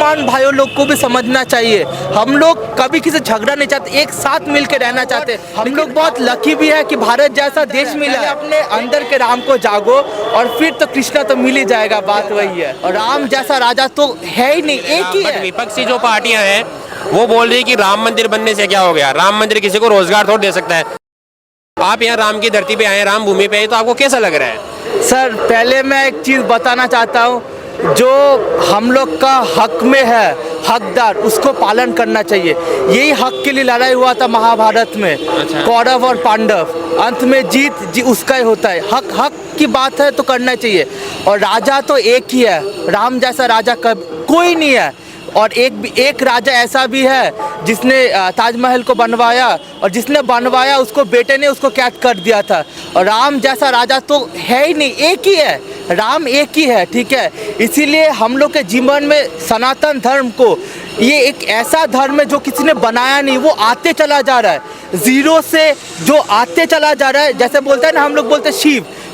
मुसलमान भाइयों लोग को भी समझना चाहिए। हम लोग कभी किसी से झगड़ा नहीं चाहते, एक साथ मिल के रहना चाहते। हम लोग बहुत लकी भी है कि भारत जैसा देश मिला है। अपने अंदर के राम को जागो और फिर तो कृष्णा तो मिल ही जाएगा, बात वही है। और राम जैसा राजा तो है ही नहीं, एक ही है। विपक्षी जो पार्टियां हैं वो बोल रही है कि राम मंदिर बनने से क्या हो गया, राम मंदिर किसी को रोजगार थोड़ा दे सकता है। आप यहाँ राम की धरती पे आए, राम भूमि पे आए, तो आपको कैसा लग रहा है? सर पहले मैं एक चीज़ बताना चाहता हूँ, जो हम लोग का हक में है, हकदार, उसको पालन करना चाहिए। यही हक के लिए लड़ाई हुआ था महाभारत में। अच्छा। कौरव और पांडव, अंत में जीत उसका ही होता है। हक हक की बात है तो करना चाहिए। और राजा तो एक ही है, राम जैसा राजा कोई नहीं है। और एक राजा ऐसा भी है जिसने ताजमहल को बनवाया, और जिसने बनवाया उसको बेटे ने उसको कैद कर दिया था। और राम जैसा राजा तो है ही नहीं, एक ही है, राम एक ही है, ठीक है। इसीलिए हम लोग के जीवन में सनातन धर्म को, ये एक ऐसा धर्म है जो किसी ने बनाया नहीं, वो आते चला जा रहा है, जीरो से जो आते चला जा रहा है। जैसे बोलते हैं ना, हम लोग बोलते हैं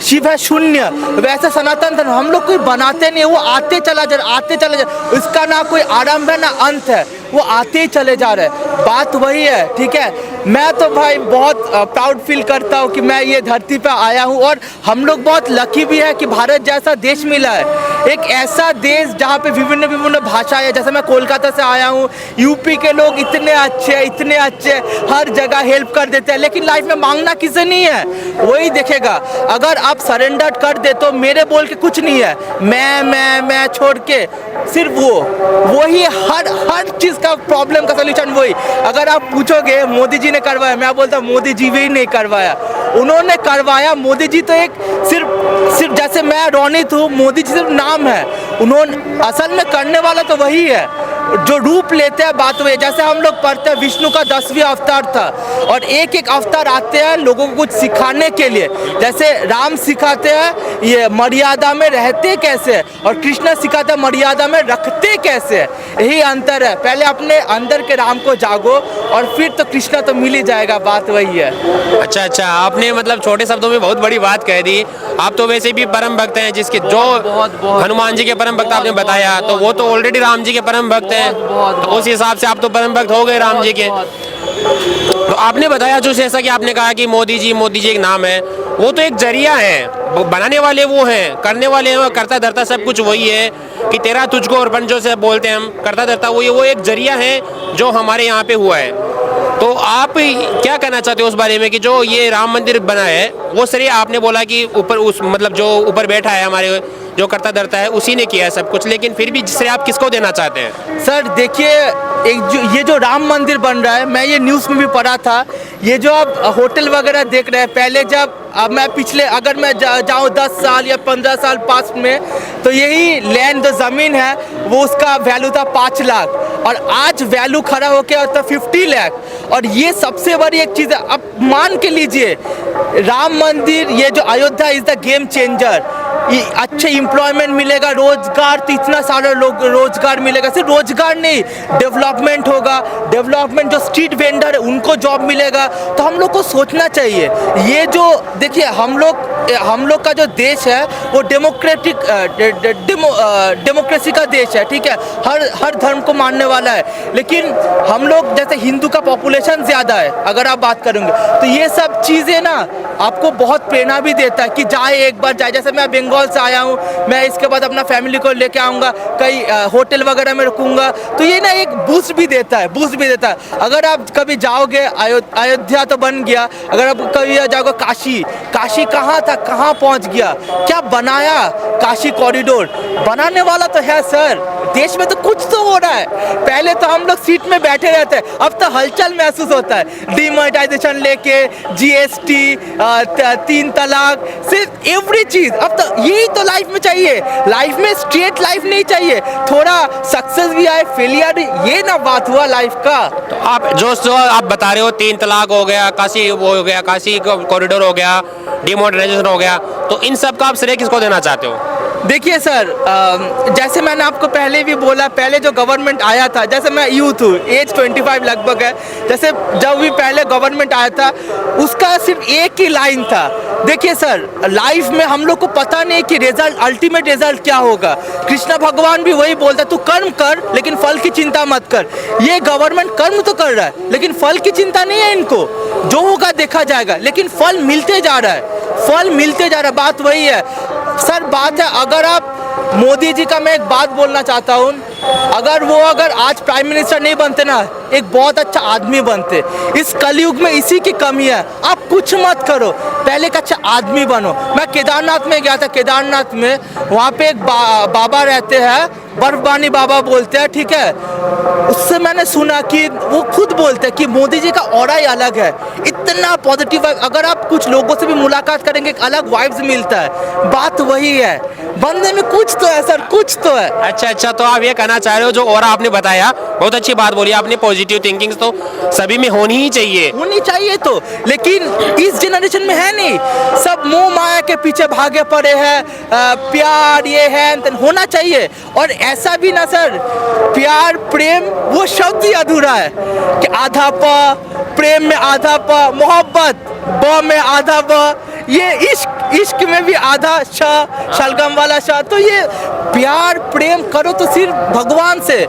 शिव है शून्य, वैसे सनातन धर्म हम लोग कोई बनाते नहीं है, वो आते चला जा रहा, आते चला जा रहा। इसका ना कोई आरंभ है ना अंत है, वो आते ही चले जा रहे हैं। बात वही है, ठीक है। मैं तो भाई बहुत प्राउड फील करता हूँ कि मैं ये धरती पे आया हूँ। और हम लोग बहुत लकी भी है कि भारत जैसा देश मिला है, एक ऐसा देश जहाँ पे विभिन्न विभिन्न भाषाएं है। जैसे मैं कोलकाता से आया हूँ, यूपी के लोग इतने अच्छे, हर जगह हेल्प कर देते हैं। लेकिन लाइफ में मांगना किसे नहीं है, वही देखेगा। अगर आप सरेंडर कर दे तो मेरे बोल के कुछ नहीं है, मैं छोड़ के सिर्फ वो ही हर चीज़ का प्रॉब्लम का सोल्यूशन वही। अगर आप पूछोगे मोदी जी ने करवाया, मैं बोलता मोदी जी भी नहीं करवाया, उन्होंने करवाया। मोदी जी तो एक सिर्फ जैसे मैं रोनित हूँ, मोदी जी सिर्फ नाम है, उन्होंने असल में करने वाला तो वही है। जो रूप लेते हैं बात वही। जैसे हम लोग पढ़ते हैं विष्णु का 10वां अवतार था, और एक अवतार आते हैं लोगों को कुछ सिखाने के लिए। जैसे राम सिखाते हैं ये मर्यादा में रहते कैसे, और कृष्ण सिखाते हैं मर्यादा में रखते कैसे। यही अंतर है। पहले अपने अंदर के राम को जागो और फिर तो कृष्णा तो मिल ही जाएगा, बात वही है। अच्छा, आपने मतलब छोटे शब्दों में बहुत बड़ी बात कह दी। आप तो वैसे भी परम भक्त हैं, जिसके जो हनुमान जी के परम भक्त आपने बताया, तो वो तो ऑलरेडी राम जी के परम भक्त हैं, तो उस हिसाब से आप तो परम भक्त हो गए राम जी के। तो आपने बताया जो, जैसा कि आपने कहा कि मोदी जी एक नाम है, वो तो एक जरिया है, वो बनाने वाले वो हैं, करने वाले हैं, करता धरता सब कुछ वही है। कि तेरा तुझको और पंचों से बोलते हैं हम, करता धरता वो एक जरिया है जो हमारे यहाँ पे हुआ है। तो आप क्या कहना चाहते हो उस बारे में कि जो ये राम मंदिर बना है, वो सर आपने बोला कि ऊपर उस मतलब जो ऊपर बैठा है हमारे, जो करता धरता है, उसी ने किया है सब कुछ, लेकिन फिर भी जिससे आप किसको देना चाहते हैं? सर देखिए, ये जो राम मंदिर बन रहा है, मैं ये न्यूज़ में भी पढ़ा था। ये जो आप होटल वगैरह देख रहे हैं, पहले जब मैं पिछले अगर मैं जाऊँ 10 साल या 15 साल पास में, तो यही लैंड जो ज़मीन है वो उसका वैल्यू था 5 लाख, और आज वैल्यू खड़ा हो गया तो 50 लाख। और ये सबसे बड़ी एक चीज़ है। अब मान के लीजिए राम मंदिर, ये जो Ayodhya is the game changer. अच्छे एम्प्लॉयमेंट मिलेगा, रोजगार, तो इतना सारा लोग रोजगार मिलेगा। सिर्फ रोजगार नहीं, डेवलपमेंट होगा, डेवलपमेंट जो स्ट्रीट वेंडर है उनको जॉब मिलेगा। तो हम लोग को सोचना चाहिए। ये जो देखिए हम लोग का जो देश है वो डेमोक्रेसी का देश है, ठीक है, हर धर्म को मानने वाला है। लेकिन हम लोग जैसे हिंदू का पॉपुलेशन ज़्यादा है अगर आप बात करेंगे, तो ये सब चीज़ें ना आपको बहुत प्रेरणा भी देता है कि जाए, एक बार जाए। जैसे मैं बंगाल से आया हूँ, मैं इसके बाद अपना फैमिली को लेके आऊँगा, कई होटल वगैरह में रुकूंगा, तो ये ना एक बूस्ट भी देता है। अगर आप कभी जाओगे, अयोध्या तो बन गया, अगर आप कभी जाओगे काशी कहाँ था, कहाँ पहुँच गया, क्या बनाया, काशी कॉरिडोर बनाने वाला तो है सर। देश में तो कुछ तो हो रहा है। पहले तो हम लोग सीट में बैठे रहते हैं, अब तो हलचल महसूस होता है। डिमोनेटाइजेशन लेके, जीएसटी, 3 तलाक, सिर्फ एवरी चीज। अब तो यही तो लाइफ में चाहिए। लाइफ में स्ट्रेट लाइफ नहीं चाहिए, थोड़ा सक्सेस भी आए, फेलियर, ये ना बात हुआ लाइफ का। तो आप जो आप बता रहे हो, 3 तलाक हो गया, काशी वो हो गया, काशी कॉरिडोर हो गया, डिमोनेटाइजेशन हो गया, तो इन सब का आप श्रेय किसको देना चाहते हो? देखिए सर, जैसे मैंने आपको पहले भी बोला, पहले जो गवर्नमेंट आया था, जैसे मैं यूथ हूँ, एज 25 लगभग है, जैसे जब भी पहले गवर्नमेंट आया था उसका सिर्फ एक ही लाइन था देखिए सर, लाइफ में हम लोग को पता नहीं कि रिजल्ट, अल्टीमेट रिजल्ट क्या होगा। कृष्ण भगवान भी वही बोलता है, तू कर्म कर लेकिन फल की चिंता मत कर। ये गवर्नमेंट कर्म तो कर रहा है लेकिन फल की चिंता नहीं है इनको। जो होगा देखा जाएगा, लेकिन फल मिलते जा रहा है, फल मिलते जा रहा है। बात वही है सर, बात है अगर आप मोदी जी का मैं एक बात बोलना चाहता हूँ, अगर आज प्राइम मिनिस्टर नहीं बनते ना, एक बहुत अच्छा आदमी बनते। इस कलयुग में इसी की कमी है। आप कुछ मत करो, पहले एक अच्छा आदमी बनो। मैं केदारनाथ में गया था, केदारनाथ में वहाँ पे एक बाबा रहते हैं, बर्फबानी बाबा बोलते हैं, ठीक है। उससे मैंने सुना कि वो खुद बोलते हैं कि मोदी जी का ऑरा ही अलग है, इतना पॉजिटिव है। अगर आप कुछ लोगों से भी मुलाकात करेंगे एक अलग वाइब्स मिलता है। बात वही है, बंदे में कुछ तो है सर, कुछ तो है। अच्छा, तो आप ये कहना चाह रहे हो जो और आपने बताया, बहुत अच्छी बात बोली आपने, पॉजिटिव थिंकिंग तो सभी में होनी ही चाहिए, होनी चाहिए तो, लेकिन इस जनरेशन में है नहीं। सब मोह माया के पीछे भागे पड़े हैं। प्यार ये है होना चाहिए, और ऐसा भी ना सर, प्यार प्रेम वो शब्द ही अधूरा है कि आधा प प्रेम में आधा प, मोहब्बत ब में आधा ब, ये इश्क में भी आधा श, शलगम वाला श। तो ये प्यार प्रेम करो तो सिर्फ भगवान से।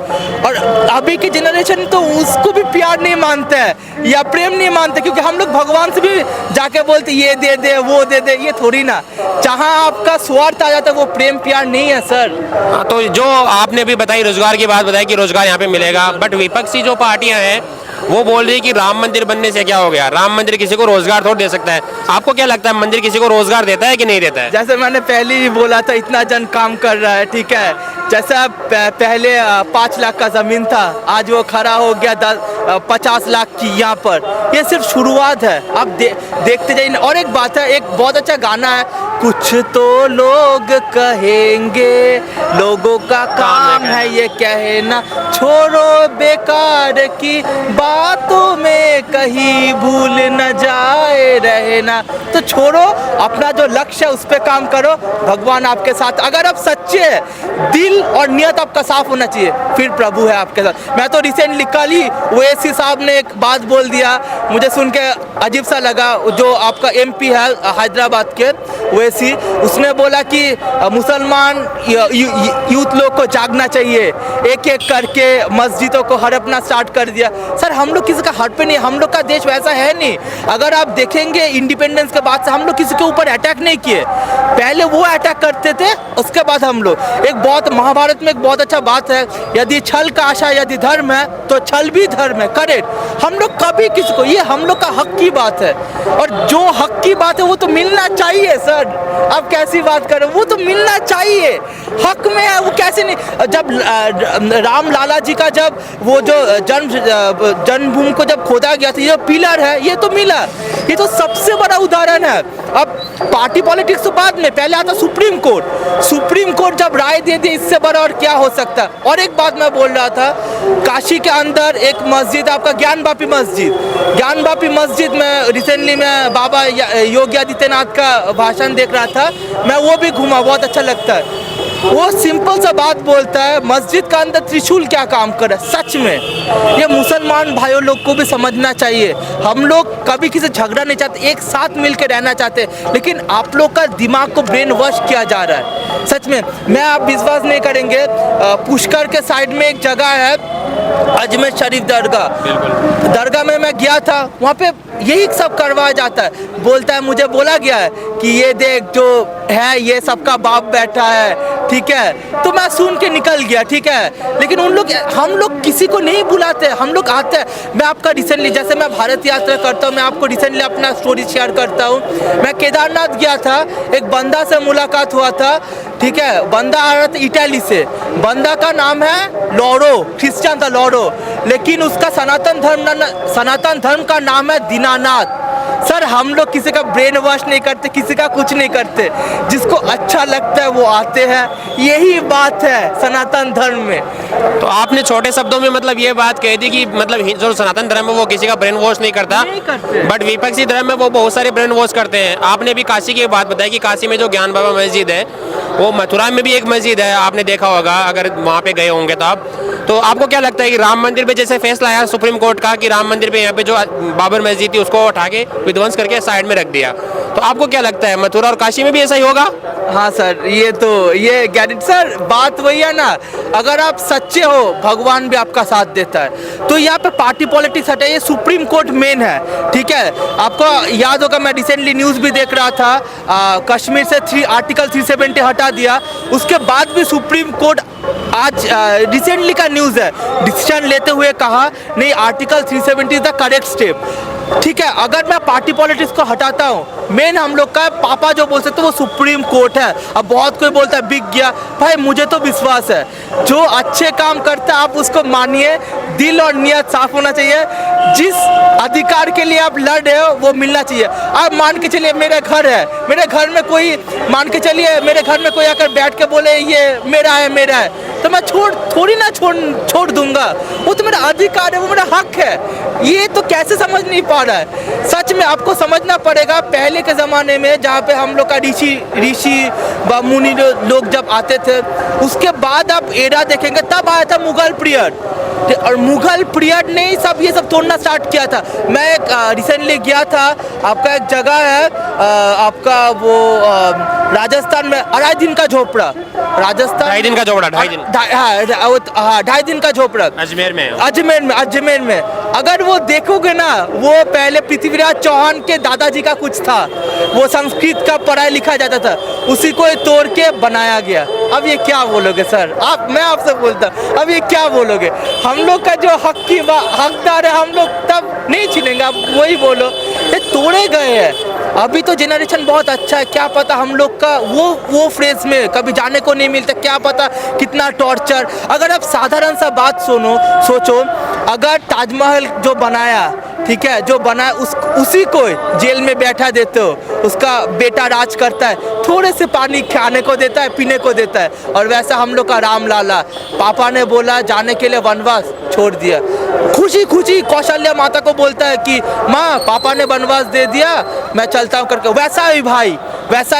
और अभी की जनरेशन तो उसको भी प्यार नहीं मानते हैं या प्रेम नहीं मानते, क्योंकि हम लोग भगवान से भी जाके बोलते ये दे दे वो दे दे, ये थोड़ी ना। जहाँ आपका स्वार्थ आ जाता है वो प्रेम प्यार नहीं है सर। हाँ, तो जो आपने भी बताई, रोजगार की बात बताई कि रोजगार यहाँ पे मिलेगा, बट विपक्षी जो पार्टियां हैं वो बोल रही है कि राम मंदिर बनने से क्या हो गया, राम मंदिर किसी को रोजगार थोड़ा दे सकता है। आपको क्या लगता है, मंदिर किसी को रोजगार देता है कि नहीं देता है? जैसे मैंने पहले ही बोला था, इतना जन काम कर रहा है, ठीक है। जैसे पहले 5 लाख का ज़मीन था, आज वो खड़ा हो गया 50 लाख की यहाँ पर। ये सिर्फ शुरुआत है, आप देखते जाइए। और एक बात है, एक बहुत अच्छा गाना है, कुछ तो लोग कहेंगे, लोगों का काम है ये कहना, छोड़ो बेकार की बातों में कहीं भूल न जाए रहना। तो छोड़ो, अपना जो लक्ष्य है उस पर काम करो, भगवान आपके साथ। अगर आप सच्चे हैं, दिल और नियत आपका साफ होना चाहिए, फिर प्रभु है आपके साथ। मैं तो रिसेंटली कल ही ओवैसी साहब ने एक बात बोल दिया, मुझे सुन के अजीब सा लगा। जो आपका एमपी है हैदराबाद के ओवैसी, उसने बोला कि मुसलमान यूथ लोग को जागना चाहिए, एक एक करके मस्जिदों को हड़पना स्टार्ट कर दिया। सर हम लोग किसी का हड़प पे नहीं, हम लोग का देश वैसा है नहीं। अगर आप देखेंगे इंडिपेंडेंस के बाद से हम लोग किसी के ऊपर अटैक नहीं किए, पहले वो अटैक करते थे, उसके बाद हम लोग। एक बहुत महाभारत में एक बहुत अच्छा बात है, यदि छल का आशा यदि धर्म है तो छल भी धर्म है। करेक्ट, हम लोग कभी किसी को, ये हम लोग का हक की बात है, और जो हक की बात है वो तो मिलना चाहिए सर। आप कैसी बात कर रहे हो, वो तो मिलना चाहिए, हक में है वो। कैसे नहीं, जब राम लाला जी का जब वो जो जन्मभूमि को जब खोदा गया था, ये पिलर है, ये तो मिला, ये तो सबसे बड़ा उदाहरण है। अब पार्टी पॉलिटिक्स तो बाद में, पहले आता सुप्रीम कोर्ट। सुप्रीम कोर्ट जब राय दे दी, इससे बड़ा और क्या हो सकता है। और एक बात मैं बोल रहा था, काशी के अंदर एक मस्जिद आपका ज्ञानवापी मस्जिद, ज्ञानवापी मस्जिद में रिसेंटली मैं बाबा योगी आदित्यनाथ का भाषण देख रहा था, मैं वो भी घूमा, बहुत अच्छा लगता है। वो सिंपल सा बात बोलता है, मस्जिद का अंदर त्रिशूल क्या काम कर रहा है। सच में ये मुसलमान भाइयों लोग को भी समझना चाहिए। हम लोग कभी किसी झगड़ा नहीं चाहते, एक साथ मिलकर रहना चाहते, लेकिन आप लोग का दिमाग को ब्रेन वॉश किया जा रहा है। सच में, मैं आप विश्वास नहीं करेंगे, पुष्कर के साइड में एक जगह है अजमेर शरीफ दरगाह में मैं गया था, वहाँ पे यही सब करवाया जाता है। बोलता है, मुझे बोला गया है कि ये देख जो है ये सबका बाप बैठा है, ठीक है। तो मैं सुन के निकल गया, ठीक है। लेकिन हम लोग किसी को नहीं बुलाते, हम लोग आते हैं। मैं आपका रिसेंटली, जैसे मैं भारत यात्रा करता हूँ, मैं आपको रिसेंटली अपना स्टोरी शेयर करता हूँ। मैं केदारनाथ गया था, एक बंदा से मुलाकात हुआ था, ठीक है। बंदा आ रहा था इटली से, बंदा का नाम है लॉरो, क्रिश्चियन था लॉरो, लेकिन उसका सनातन धर्म का नाम है दीनानाथ। सर हम लोग किसी का ब्रेन वॉश नहीं करते, किसी का कुछ नहीं करते, जिसको अच्छा लगता है वो आते हैं, यही बात है सनातन धर्म में। तो आपने छोटे शब्दों में मतलब ये बात कह दी कि मतलब जो सनातन धर्म है वो किसी का ब्रेन वॉश नहीं करता, बट विपक्षी धर्म में वो बहुत सारे ब्रेन वॉश करते हैं। आपने भी काशी की बात बताई कि काशी में जो ज्ञान बाबा मस्जिद है, वो मथुरा में भी एक मस्जिद है, आपने देखा होगा अगर वहाँ पे गए होंगे तो आप। तो आपको क्या लगता है कि राम मंदिर पे जैसे फैसला आया सुप्रीम कोर्ट का कि राम मंदिर पे यहाँ पे जो बाबर मस्जिद थी उसको उठा के विध्वंस करके साइड में रख दिया। तो आपको क्या लगता है मथुरा और काशी में भी ऐसा ही होगा? हाँ सर, ये गारंटी सर, बात वही है ना, अगर आप सच्चे हो भगवान भी आपका साथ देता है। तो यहाँ पे पार्टी पॉलिटिक्स हटाइए, सुप्रीम कोर्ट मेन है, ठीक है। आपको याद होगा, मैं रिसेंटली न्यूज़ भी देख रहा था, कश्मीर से आर्टिकल 370 हटा दिया, उसके बाद भी सुप्रीम कोर्ट आज रिसेंटली का न्यूज़ है, डिसीजन लेते हुए कहा नहीं, article 370 is the correct step, ठीक है। अगर मैं पार्टी पॉलिटिक्स को हटाता हूँ, मेन हम लोग का पापा जो बोल सकते हैं वो सुप्रीम कोर्ट है। अब बहुत कोई बोलता है बिक गया, भाई मुझे तो विश्वास है जो अच्छे काम करता है आप उसको मानिए, दिल और नियत साफ होना चाहिए, जिस अधिकार के लिए आप लड़ रहे हो वो मिलना चाहिए। आप मान के चलिए मेरा घर है, मेरे घर में कोई, मान के चलिए मेरे घर में कोई आकर बैठ के बोले ये मेरा है, तो मैं थोड़ी ना छोड़ दूंगा, वो तो मेरा अधिकार है, वो मेरा हक है। ये तो कैसे समझ नहीं पा रहा है? सच में आपको समझना पड़ेगा, पहले के ज़माने में जहाँ पे हम लोग का ऋषि व मुनि लोग जब आते थे, उसके बाद आप एरा देखेंगे तब आया था मुगल पीरियड, और मुगल पीरियड ने ये सब तोड़ना स्टार्ट किया था। मैं एक रिसेंटली गया था, आपका एक जगह है आपका वो राजस्थान में, 2.5 दिन का झोपड़ा, राजस्थान 2.5 दिन का झोपड़ा, 2.5 दिन, हाँ 2.5 दिन का झोपड़ा अजमेर में। अगर वो देखोगे ना, वो पहले पृथ्वीराज चौहान के दादाजी का कुछ था, वो संस्कृत का पढ़ाई लिखा जाता था, उसी को तोड़ के बनाया गया। अब ये क्या बोलोगे सर? मैं आपसे बोलता, अब ये क्या बोलोगे? हम लोग का जो हकदार है हम लोग तब नहीं छीनेंगे, आप वही बोलो, ये तोड़े गए हैं। अभी तो जनरेशन बहुत अच्छा है, क्या पता हम लोग का वो फ्रेज में कभी जाने को नहीं मिलता, क्या पता कितना टॉर्चर। अगर आप साधारण सा बात सोचो, अगर ताजमहल जो बनाया, ठीक है, जो बनाया उसी को जेल में बैठा देते हो, उसका बेटा राज करता है, थोड़े से पानी खाने को देता है, पीने को देता है, और वैसा हम लोग का राम लाला, पापा ने बोला जाने के लिए वनवास, छोड़ दिया, खुशी कौशल्या माता को बोलता है कि माँ पापा ने वनवास दे दिया, मैं चलता हूँ करके, वैसा ही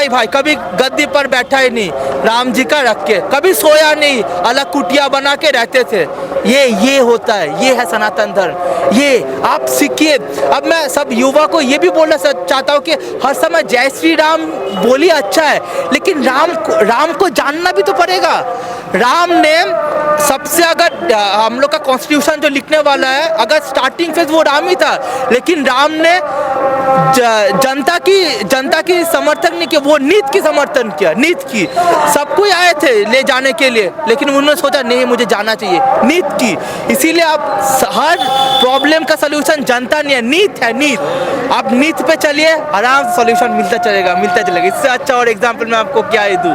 भाई कभी गद्दी पर बैठा ही नहीं, राम जी का रख के, कभी सोया नहीं, अलग कुटिया बना के रहते थे। ये होता है, ये है सनातन धर्म, ये आप सीखिए। अब मैं सब युवा को ये भी बोलना चाहता हूँ कि हर समय जय श्री राम बोलिए, अच्छा है, लेकिन राम को जानना भी तो पड़ेगा। राम ने सबसे, अगर हम लोग का कॉन्स्टिट्यूशन जो लिखने वाला है, अगर स्टार्टिंग फेज वो राम ही था, लेकिन राम ने जनता की समर्थन नहीं किया, वो नीत की समर्थन किया, नीत की। सब कोई आए थे ले जाने के लिए, लेकिन उन्होंने सोचा नहीं मुझे जाना चाहिए, नीत की। इसीलिए आप हर प्रॉब्लम का सलूशन जनता नहीं है, नीत है, नीत। आप नीत पे चलिए, आराम से सॉल्यूशन मिलता चलेगा। इससे अच्छा और एग्जाम्पल मैं आपको क्या ही दूँ?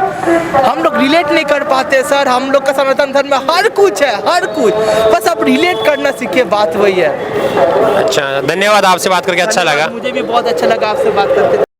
हम लोग रिलेट नहीं कर पाते सर, हम लोग का सनातन धर्म में हर कुछ है, हर कुछ, बस आप रिलेट करना सीखिए, बात वही है। अच्छा, धन्यवाद, आपसे बात करके अच्छा लगा। मुझे भी बहुत अच्छा लगा आपसे बात करके।